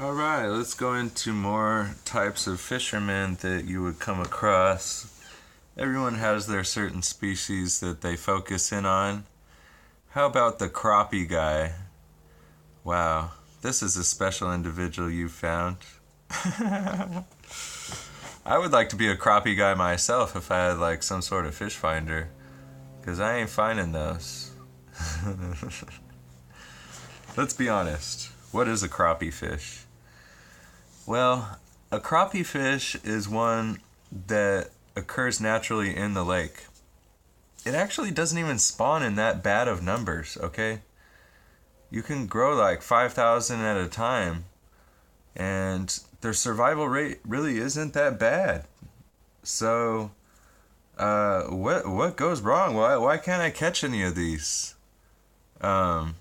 All right, let's go into more types of fishermen that you would come across. Everyone has their certain species that they focus in on. How about the crappie guy? Wow, this is a special individual you found. I would like to be a crappie guy myself if I had like some sort of fish finder, because I ain't finding those. Let's be honest. What is a crappie fish? Well, a crappie fish is one that occurs naturally in the lake. It actually doesn't even spawn in that bad of numbers, okay? You can grow like 5,000 at a time, and their survival rate really isn't that bad. So, what goes wrong? Why can't I catch any of these? Um,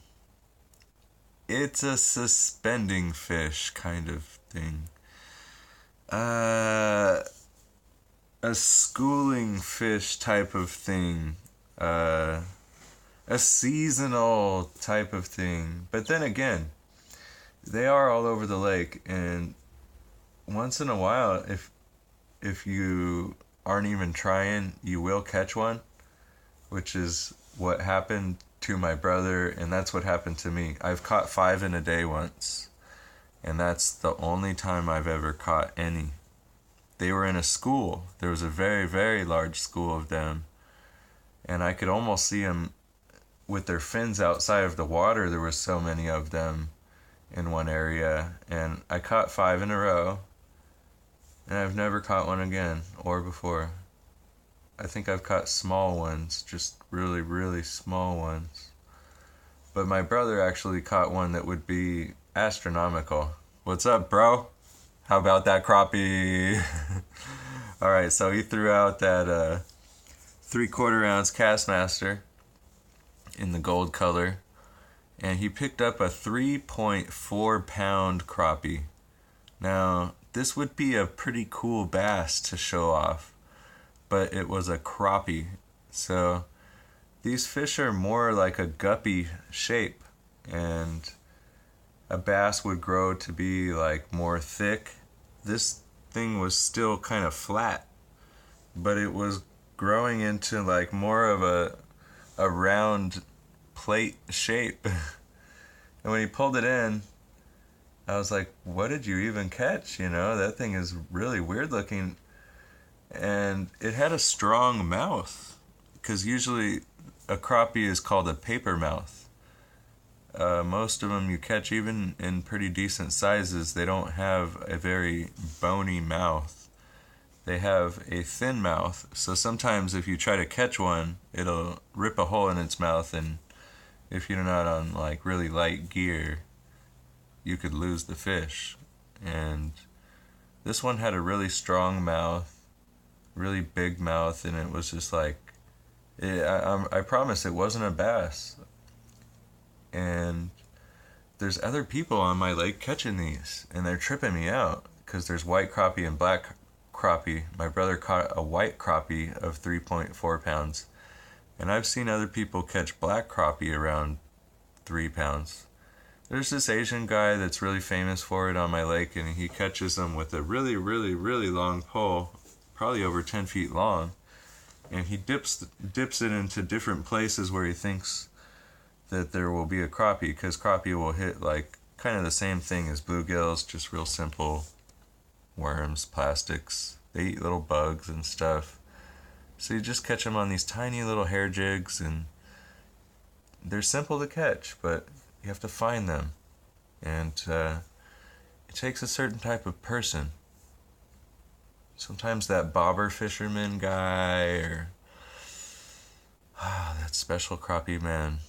it's a suspending fish kind of thing. Uh, a schooling fish type of thing. Uh, a seasonal type of thing. But then again, they are all over the lake, and once in a while, if you aren't even trying, you will catch one, which is what happened to my brother, and that's what happened to me. I've caught 5 in a day once, and that's the only time I've ever caught any. They were in a school. There was a very, very large school of them, and I could almost see them with their fins outside of the water. There were so many of them in one area, and I caught 5 in a row, and I've never caught one again or before. I think I've caught small ones, just really, really small ones. But my brother actually caught one that would be astronomical. What's up, bro? How about that crappie? All right, so he threw out that 3/4 ounce Castmaster in the gold color, and he picked up a 3.4 pound crappie. Now, this would be a pretty cool bass to show off, but it was a crappie. So these fish are more like a guppy shape, and a bass would grow to be like more thick. This thing was still kind of flat, but it was growing into like more of a round plate shape. And when he pulled it in, I was like, what did you even catch? You know, that thing is really weird looking. And it had a strong mouth, because usually a crappie is called a paper mouth. Most of them you catch, even in pretty decent sizes, they don't have a very bony mouth. They have a thin mouth, so sometimes if you try to catch one, it'll rip a hole in its mouth, and if you're not on like really light gear, you could lose the fish. And this one had a really strong mouth, really big mouth, and it was just like, I promise it wasn't a bass. And there's other people on my lake catching these, and they're tripping me out, because there's white crappie and black crappie. My brother caught a white crappie of 3.4 pounds, and I've seen other people catch black crappie around 3 pounds. There's this Asian guy that's really famous for it on my lake, and he catches them with a really, really, really long pole, probably over 10 feet long, and he dips it into different places where he thinks that there will be a crappie, because crappie will hit like kind of the same thing as bluegills, just real simple worms, plastics. They eat little bugs and stuff. So you just catch them on these tiny little hair jigs, and they're simple to catch, but you have to find them. And it takes a certain type of person. Sometimes that bobber fisherman guy, or that special crappie man.